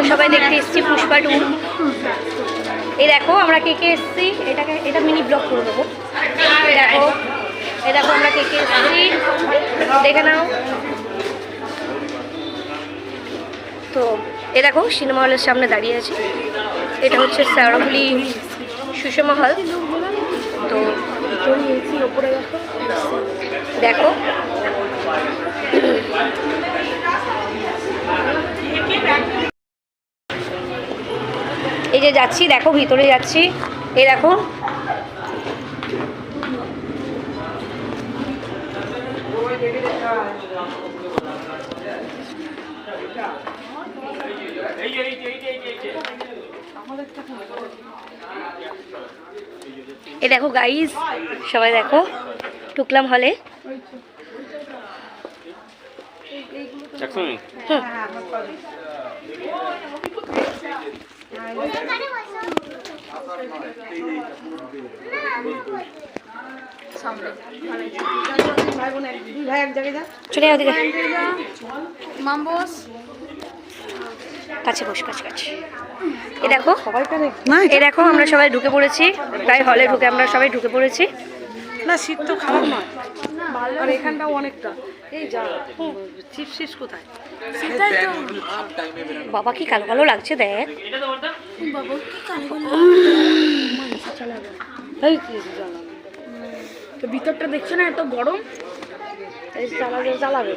আমরা সবাই দেখতে এসেছি পুষ্পা 2। এই দেখো আমরা কে কে এসেছি, এটা মিনি ব্লগ করে দেবো। এই দেখো আমরা কে কে এসেছি, দেখে নাও। তো এই দেখো সিনেমা হলের সামনে দাঁড়িয়ে আছি। এটা হচ্ছে শ্যাওড়াফুলি সুষমা হল। তো দেখো এই যে যাচ্ছি, দেখো ভিতরে যাচ্ছি। এই দেখো এই দেখো গাইস, সবাই দেখো ঢুকলাম হলে। চলে যাও দিকে, কাছে বস, কাছে কাছে। এই দেখো এই দেখো আমরা সবাই ঢুকে পড়েছি, প্রায় হলে ঢুকে আমরা সবাই ঢুকে পড়েছি। না শীত তো খারাপ নয়, আর এখানটাও অনেকটা। এই যা চিপস কোথায়? বাবা কি কালো কালো লাগছে দেখ। ভিতরটা দেখছো না এত গরম? জ্বালাবে।